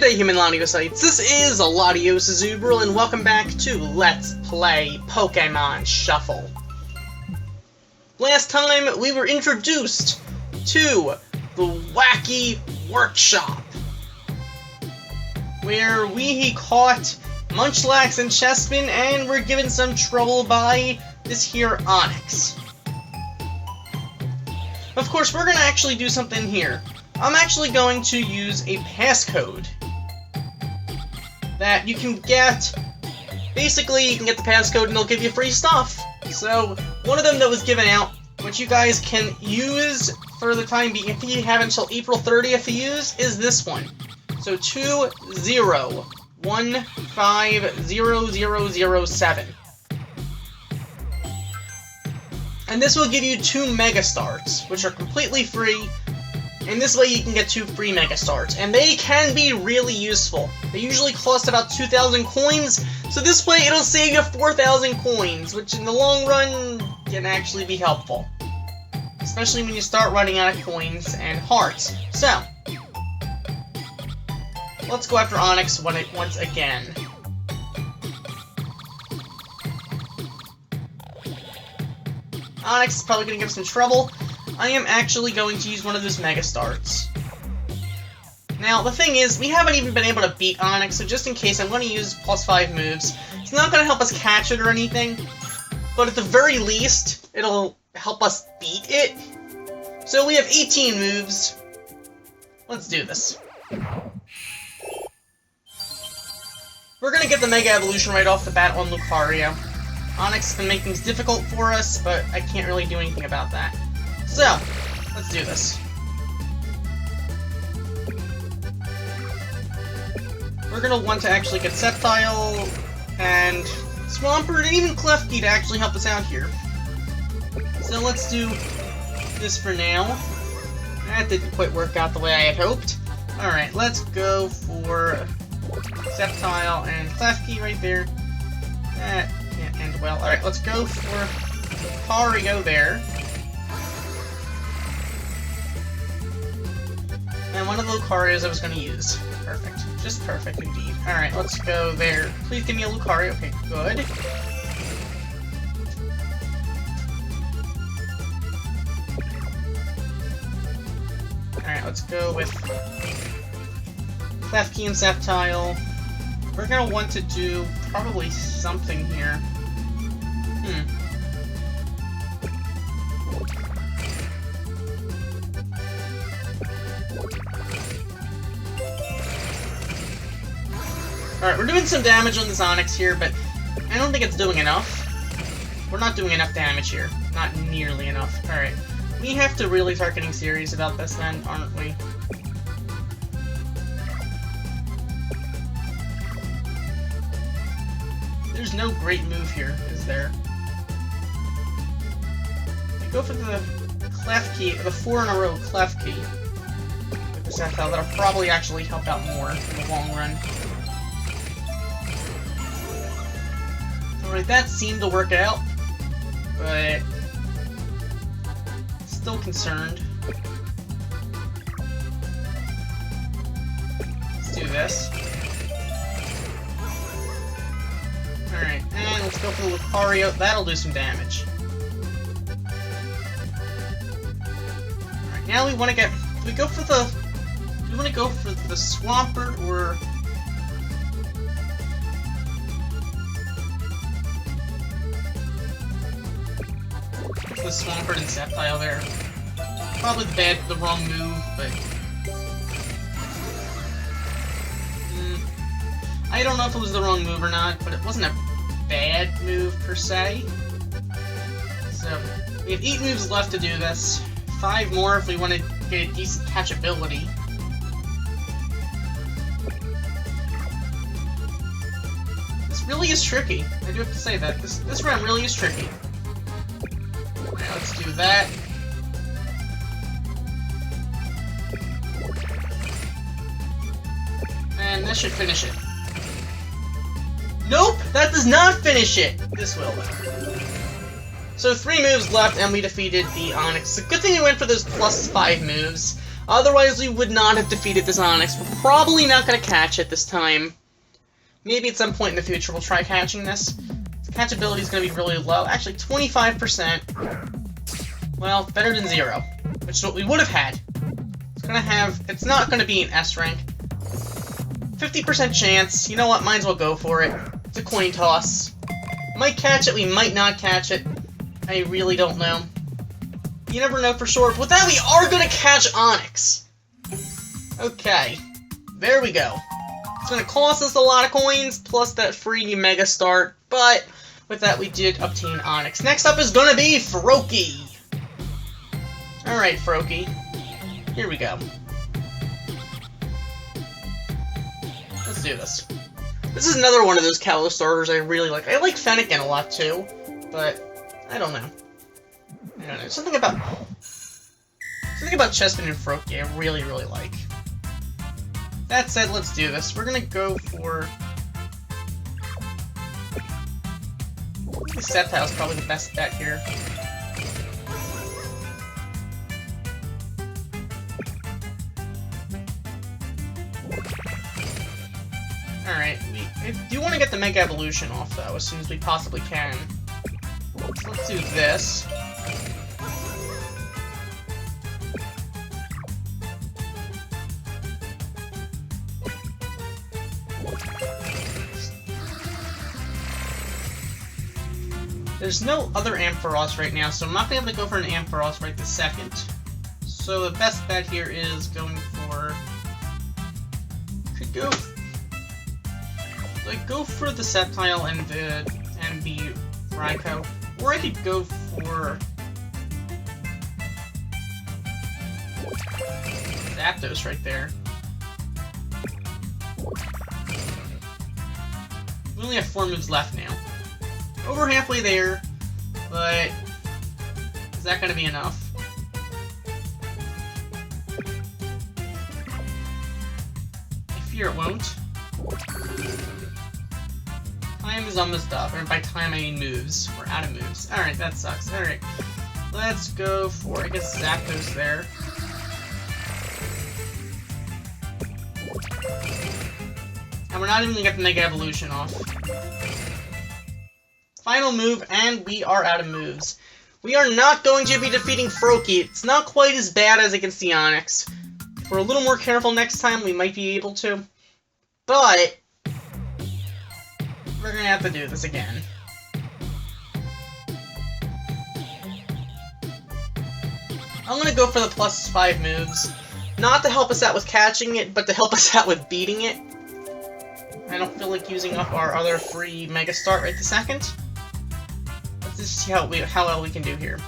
day, human Latiosites. This is Latios and welcome back to Let's Play Pokemon Shuffle. Last time, we were introduced to the Wacky Workshop, where we caught Munchlax and Chespin and were given some trouble by this here Onix. Of course, we're going to actually do something here. I'm actually going to use a passcode that you can get. Basically, you can get the passcode and they'll give you free stuff. So, one of them that was given out, which you guys can use for the time being, if you have until April 30th to use, is this one. So, 20150007. And this will give you 2 Mega Starts, which are completely free. And this way you can get 2 free Mega Starts, and they can be really useful. They usually cost about 2,000 coins, so this way it'll save you 4,000 coins, which in the long run can actually be helpful. Especially when you start running out of coins and hearts. So, let's go after Onix once again. Onix is probably going to give some trouble. I am actually going to use one of those Mega Starts. Now, the thing is, we haven't even been able to beat Onix, so just in case, I'm going to use +5 moves. It's not going to help us catch it or anything, but at the very least, it'll help us beat it. So we have 18 moves. Let's do this. We're going to get the Mega Evolution right off the bat on Lucario. Onix can make things difficult for us, but I can't really do anything about that. So, let's do this. We're gonna want to actually get Sceptile and Swampert and even Klefki to actually help us out here. So let's do this for now. That didn't quite work out the way I had hoped. Alright, let's go for Sceptile and Klefki right there. That can't end well. Alright, let's go for Lucario there. And one of the Lucarios I was going to use. Perfect. Just perfect indeed. Alright, let's go there. Please give me a Lucario. Okay, good. Alright, let's go with Klefki and Sceptile. We're going to want to do probably something here. Alright, we're doing some damage on this Onix here, but I don't think it's doing enough. We're not doing enough damage here. Not nearly enough. Alright. We have to really start getting serious about this then, aren't we? There's no great move here, is there? We go for the Klefki, the 4 in a row Klefki. With the Sceptile, that'll probably actually help out more in the long run. Alright, that seemed to work out, but still concerned. Let's do this. Alright, and let's go for the Lucario. That'll do some damage. Alright, now we want to get... Do we go for the... Do we want to go for the Swampert or... The Swampert and Sceptile there. Probably the wrong move, but... I don't know if it was the wrong move or not, but it wasn't a bad move per se. So, we have 8 moves left to do this. 5 more if we want to get a decent catchability. This really is tricky. I do have to say that. This round really is tricky. Alright, let's do that. And that should finish it. Nope! That does not finish it! This will, though. So 3 moves left, and we defeated the Onix. It's a good thing we went for those +5 moves. Otherwise, we would not have defeated this Onix. We're probably not going to catch it this time. Maybe at some point in the future we'll try catching this. The catchability is going to be really low. Actually, 25%. Well, better than 0. Which is what we would have had. It's not going to be an S rank. 50% chance. You know what? Might as well go for it. It's a coin toss. Might catch it, we might not catch it. I really don't know. You never know for sure. But with that, we are going to catch Onix. Okay. There we go. It's going to cost us a lot of coins, plus that free Mega Start. But with that, we did obtain Onix. Next up is going to be Froakie. Alright, Froakie. Here we go. Let's do this. This is another one of those Kalos starters I really like. I like Fennekin a lot too, but I don't know. Something about Chespin and Froakie I really, really like. That said, let's do this. We're gonna go for... Sceptile's probably the best bet here. Alright, I do want to get the Mega Evolution off, though, as soon as we possibly can. So let's do this. There's no other Ampharos right now, so I'm not going to be able to go for an Ampharos right this second. So the best bet here is going for... go for the Sceptile and the Raikou, or I could go for Zapdos right there. We only have 4 moves left now. Over halfway there, but is that going to be enough? I fear it won't. Time is almost up, and by time I mean moves. We're out of moves. Alright, that sucks. Alright, let's go for, I guess, Zapdos there. And we're not even going to get the Mega Evolution off. Final move, and we are out of moves. We are not going to be defeating Froakie. It's not quite as bad as against the Onix. If we're a little more careful next time, we might be able to. But we're gonna have to do this again. I'm gonna go for the +5 moves. Not to help us out with catching it, but to help us out with beating it. I don't feel like using up our other free Mega Start right this second. Let's just see how well we can do here.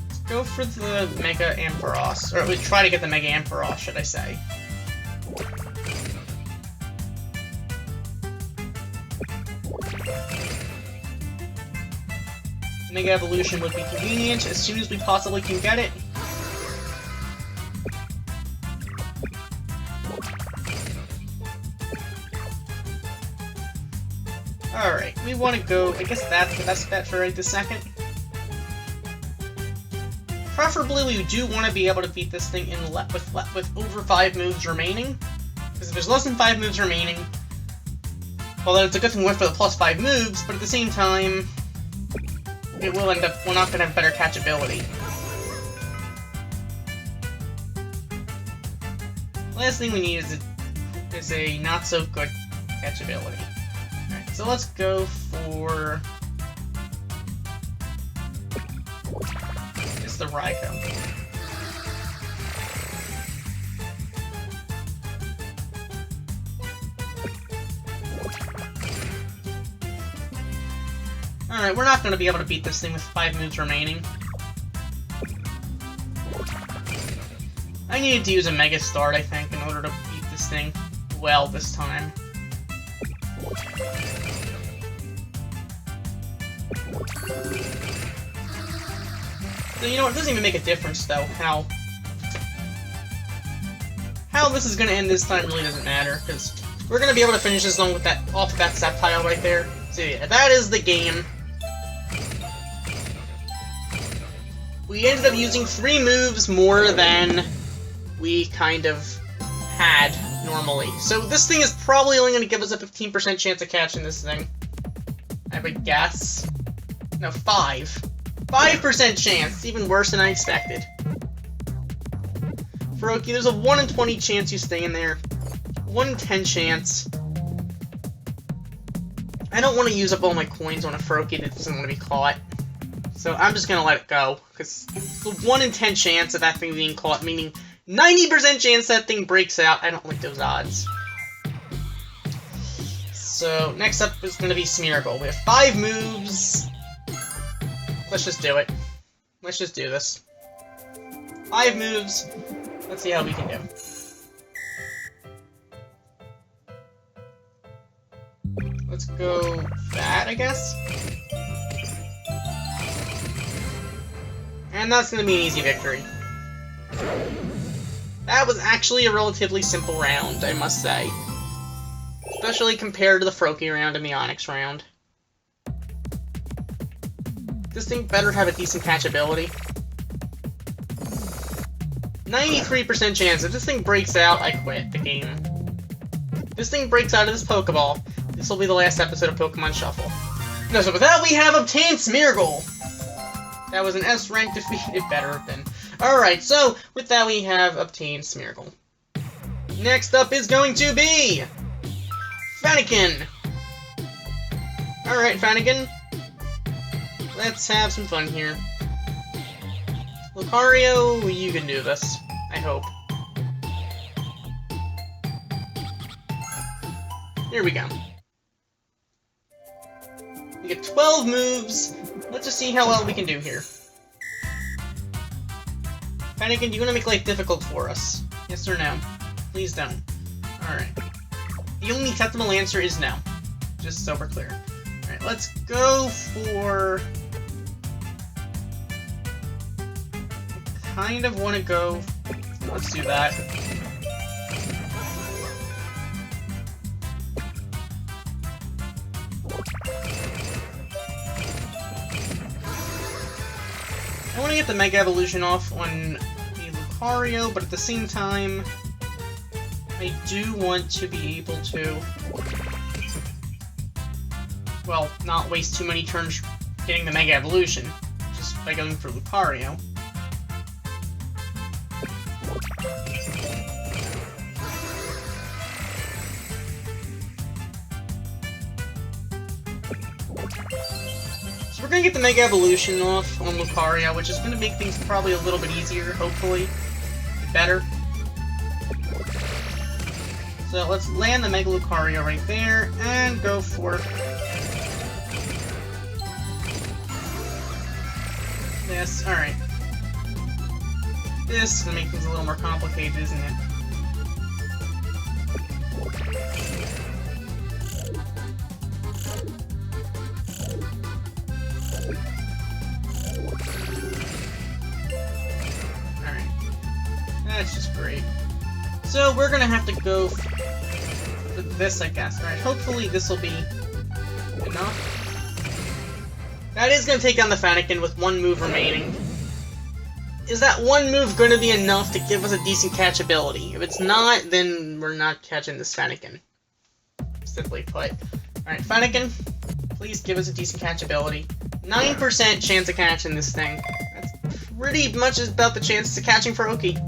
Let's go for the Mega Ampharos, or we try to get the Mega Ampharos, should I say. Mega Evolution would be convenient as soon as we possibly can get it. Alright, we want to go... I guess that's the best bet for right this second. Preferably, we do want to be able to beat this thing with over 5 moves remaining. Because if there's less than 5 moves remaining... Well, then it's a good thing we went for the +5 moves, but at the same time... it will end up... we're not going to have better catchability. Last thing we need is a not-so-good catchability. Alright, so let's go for... it's the Raikou. Alright, we're not going to be able to beat this thing with 5 moves remaining. I needed to use a Mega Start, I think, in order to beat this thing well this time. So, you know what, it doesn't even make a difference, though, how this is going to end this time really doesn't matter, because we're going to be able to finish this one with that, off of that Sceptile right there. So yeah, that is the game. we ended up using 3 moves more than we kind of had normally. So this thing is probably only going to give us a 15% chance of catching this thing. I would guess. No, 5. 5% chance. It's even worse than I expected. Froakie, there's a 1 in 20 chance you stay in there. 1 in 10 chance. I don't want to use up all my coins on a Froakie that doesn't want to be caught. So I'm just going to let it go. Because the 1 in 10 chance of that thing being caught, meaning 90% chance that thing breaks out. I don't like those odds. So next up is going to be Smeargle. We have 5 moves. Let's just do it. Let's just do this. 5 moves. Let's see how we can do. Let's go that, I guess. And that's going to be an easy victory. That was actually a relatively simple round, I must say. Especially compared to the Froakie round and the Onix round. This thing better have a decent catchability. 93% chance. If this thing breaks out, I quit the game. If this thing breaks out of this Pokeball, this will be the last episode of Pokemon Shuffle. No, so with that, we have obtained Smeargle. That was an S rank defeat. It better have been. Alright, so with that, we have obtained Smeargle. Next up is going to be Fennekin. Alright, Fennekin. Let's have some fun here. Lucario, you can do this. I hope. Here we go. We get 12 moves. Let's just see how well we can do here. Fennekin, you want to make life difficult for us? Yes or no? Please don't. Alright. The only acceptable answer is no. Just so we're clear. Alright, let's go for... I kind of want to go... Let's do that. I want to get the Mega Evolution off on the Lucario, but at the same time, I do want to be able to, well, not waste too many turns getting the Mega Evolution, just by going for Lucario. So we're gonna get the Mega Evolution off on Lucario, which is gonna make things probably a little bit easier, hopefully. Better. So let's land the Mega Lucario right there, and go for this. Alright. This is gonna make things a little more complicated, isn't it? That's just great. So we're gonna have to go for this, I guess. Alright, hopefully this will be enough. That is gonna take down the Fennekin with 1 move remaining. Is that 1 move gonna be enough to give us a decent catchability? If it's not, then we're not catching this Fennekin. Simply put. Alright, Fennekin, please give us a decent catchability. 9% chance of catching this thing. That's pretty much about the chances of catching Froakie.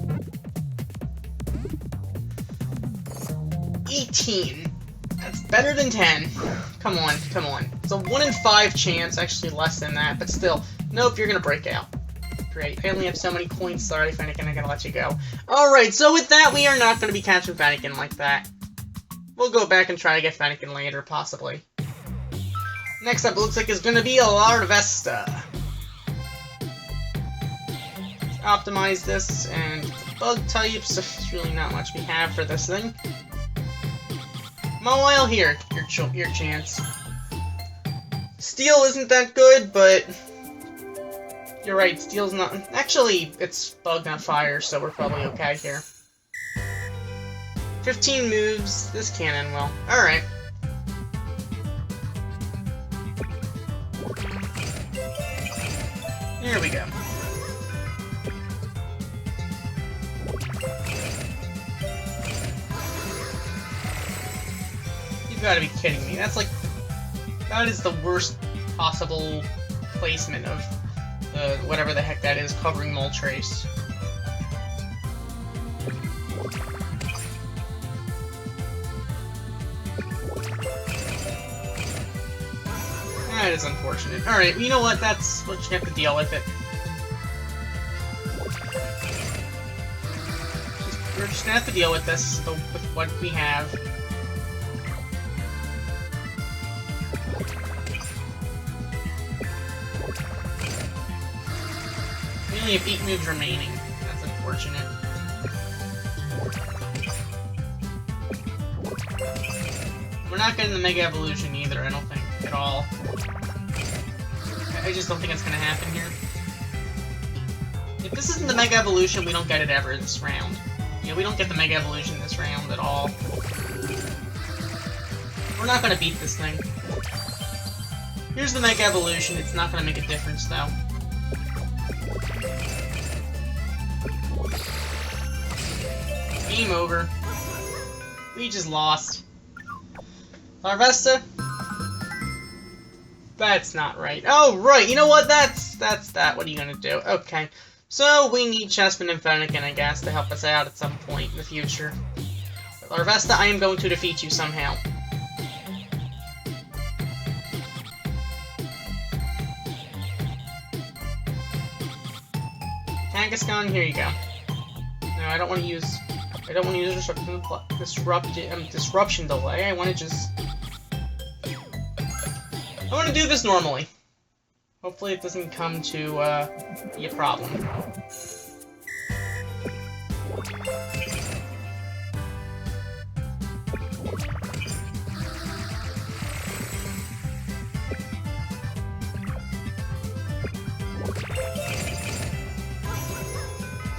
18. That's better than 10. Come on, come on. It's a 1 in 5 chance, actually less than that, but still. Nope, you're gonna break out. Great. I only have so many coins. Sorry, Fennekin, I gotta let you go. Alright, so with that, we are not gonna be catching Fennekin like that. We'll go back and try to get Fennekin later, possibly. Next up, it looks like is gonna be a Larvesta. Optimize this, and bug types, so there's really not much we have for this thing. Mawile here, your chance. Steel isn't that good, but you're right, Steel's not... Actually, it's bug, not fire, so we're probably okay here. 15 moves, this can't end well. Alright. Here we go. gotta be kidding me. That's like... That is the worst possible placement of whatever the heck that is covering Moltres. That is unfortunate. Alright, you know what? That's... We're just gonna have to deal with it. We're just gonna have to deal with this, with what we have. We only have 8 moves remaining. That's unfortunate. We're not getting the Mega Evolution either, I don't think, at all. I just don't think it's gonna happen here. If this isn't the Mega Evolution, we don't get it ever this round. Yeah, we don't get the Mega Evolution this round at all. We're not gonna beat this thing. Here's the Mega Evolution, it's not gonna make a difference though. Game over. We just lost. Larvesta? That's not right. Oh, right, you know what? That's that. What are you gonna do? Okay. So, we need Chessman and Fennekin, I guess, to help us out at some point in the future. But Larvesta, I am going to defeat you somehow. Kangaskhan, here you go. No, I don't want to use disruption delay. I want to just... I want to do this normally. Hopefully it doesn't come to be a problem.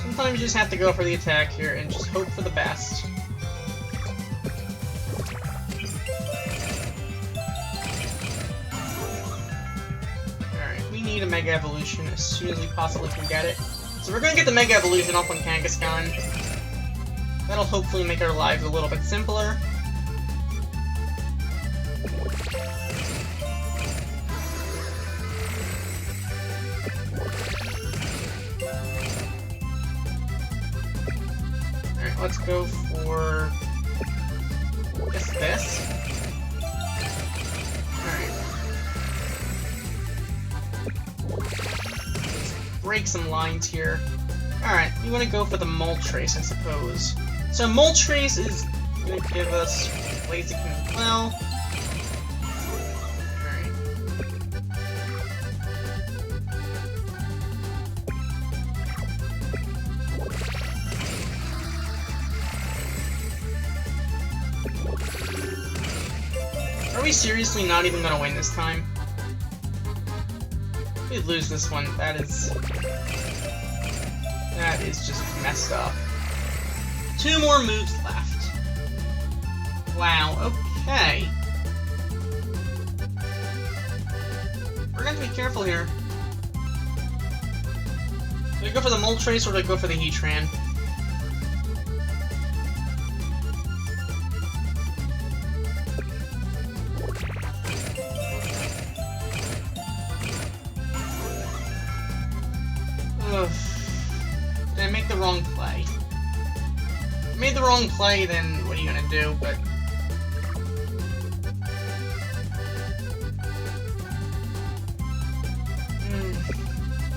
Sometimes you just have to go for the attack here and just hope for the best. Need a Mega Evolution as soon as we possibly can get it. So we're gonna get the Mega Evolution up on Kangaskhan. That'll hopefully make our lives a little bit simpler. Alright, let's go for this. Break some lines here. Alright, we want to go for the Moltres, I suppose. So Moltres is going to give us Blaziken as well. Alright. Are we seriously not even going to win this time? We lose this one. That is just messed up. 2 more moves left. Wow, okay. We're gonna have to be careful here. Do I go for the Moltres or do I go for the Heatran? Did I make the wrong play? If I made the wrong play, then what are you gonna do? But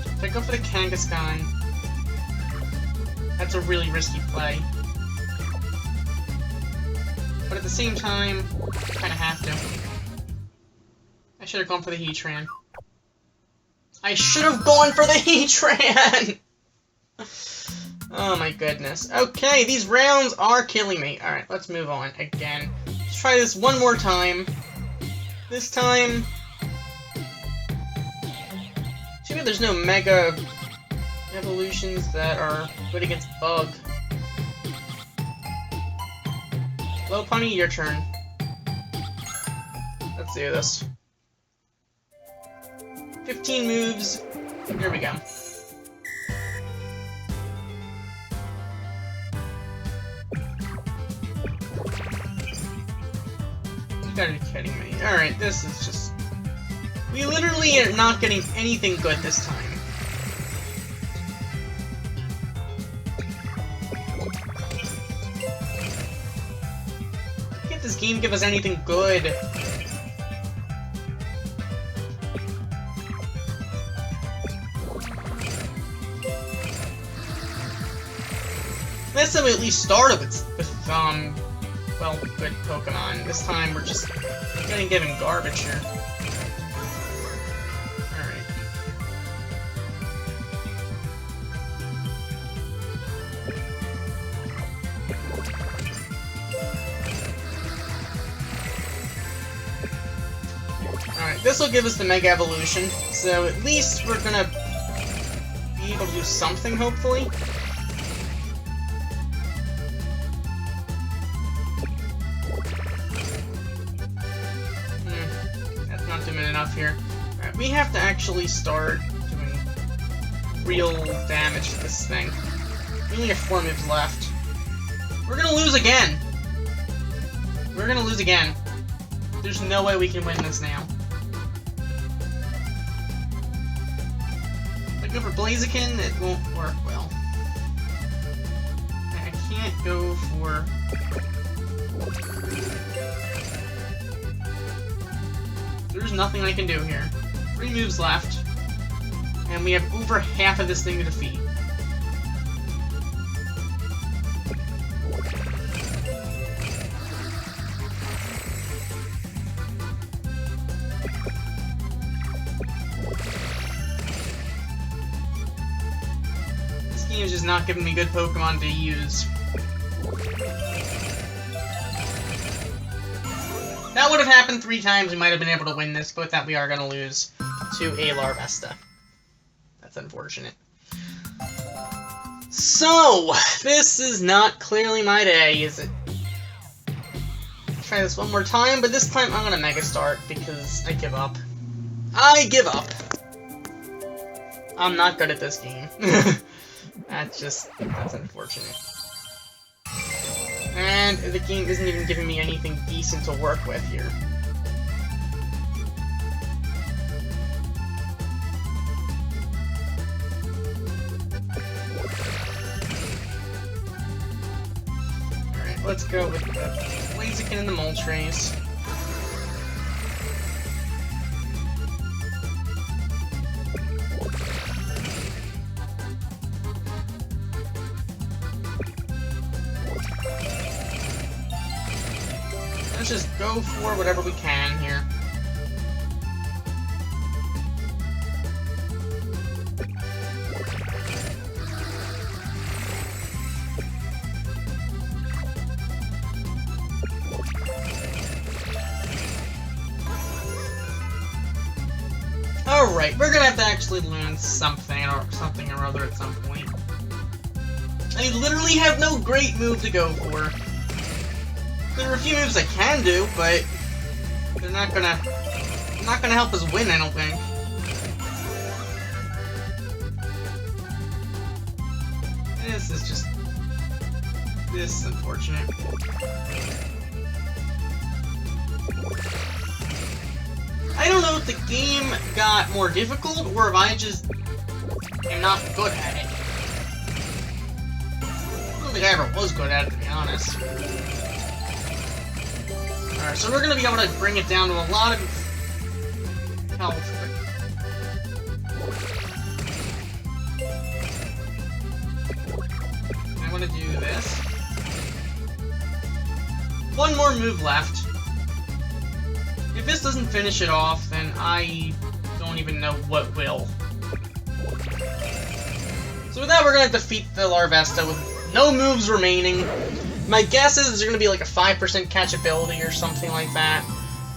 if I go for the Kangaskhan, that's a really risky play. But at the same time, I kinda have to. I should have gone for the Heatran. I should have gone for the Heatran! Oh my goodness. Okay, these rounds are killing me. Alright, let's move on again. Let's try this one more time. This time... Too bad there's no Mega Evolutions that are good against Bug. Lopunny, your turn. Let's do this. 15 moves. Here we go. gotta be kidding me. Alright, this is just... We literally are not getting anything good this time. Can't this game give us anything good? Last time we at least started with well, good Pokemon. This time we're just getting given garbage here. Alright. Alright, this will give us the Mega Evolution, so at least we're gonna be able to do something, hopefully. Here. Alright, we have to actually start doing real damage to this thing. We only have 4 moves left. We're gonna lose again! We're gonna lose again. There's no way we can win this now. If I go for Blaziken, it won't work well. I can't go for... There's nothing I can do here. 3 moves left. And we have over half of this thing to defeat. This game is just not giving me good Pokemon to use. That would have happened 3 times, we might have been able to win this, but with that we are going to lose to a Larvesta. That's unfortunate. So, this is not clearly my day, is it? Try this one more time, but this time I'm going to Mega Start because I give up. I give up! I'm not good at this game. That's unfortunate. And the game isn't even giving me anything decent to work with here. Alright, let's go with the Blaziken and the Moltres. Let's just go for whatever we can here. Alright, we're gonna have to actually learn something or other at some point. I literally have no great move to go for. There are a few moves I can do, but they're not gonna help us win, I don't think. This is unfortunate. I don't know if the game got more difficult, or if I just am not good at it. I don't think I ever was good at it, to be honest. Alright, so we're gonna be able to bring it down to a lot of health. I want to do this. 1 more move left. If this doesn't finish it off, then I don't even know what will. So with that, we're gonna defeat the Larvesta with no moves remaining. My guess is there's going to be like a 5% catchability or something like that.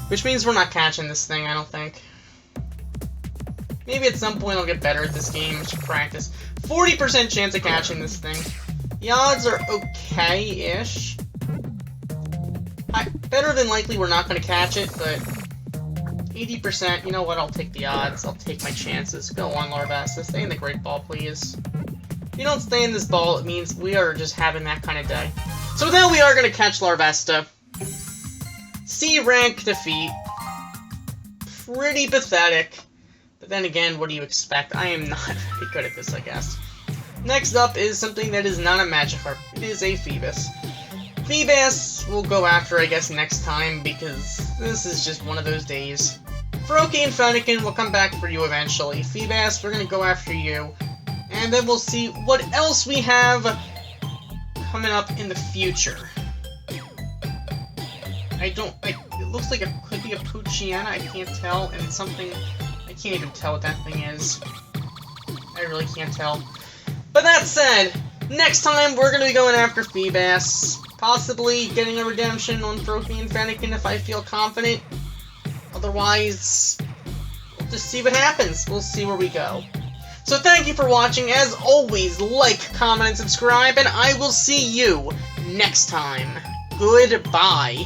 Which means we're not catching this thing, I don't think. Maybe at some point I'll get better at this game, I should practice. 40% chance of catching this thing. The odds are okay-ish. Better than likely we're not going to catch it, but 80%, you know what, I'll take the odds. I'll take my chances. Go on, Larvesta. Stay in the Great Ball, please. If you don't stay in this ball, it means we are just having that kind of day. So with that, we are going to catch Larvesta. C rank defeat. Pretty pathetic. But then again, what do you expect? I am not very good at this, I guess. Next up is something that is not a Magikarp. It is a Phoebus. Phoebus we'll go after, I guess, next time, because this is just one of those days. Froakie and Fennekin will come back for you eventually. Phoebus, we're gonna go after you. And then we'll see what else we have coming up in the future. It looks like it could be a Poochyena, I can't tell, and it's something, I can't even tell what that thing is. I really can't tell. But that said, next time we're going to be going after Phoebus, possibly getting a redemption on Froakie and Fennekin if I feel confident. Otherwise, we'll just see what happens. We'll see where we go. So thank you for watching. As always, like, comment, and subscribe, and I will see you next time. Goodbye.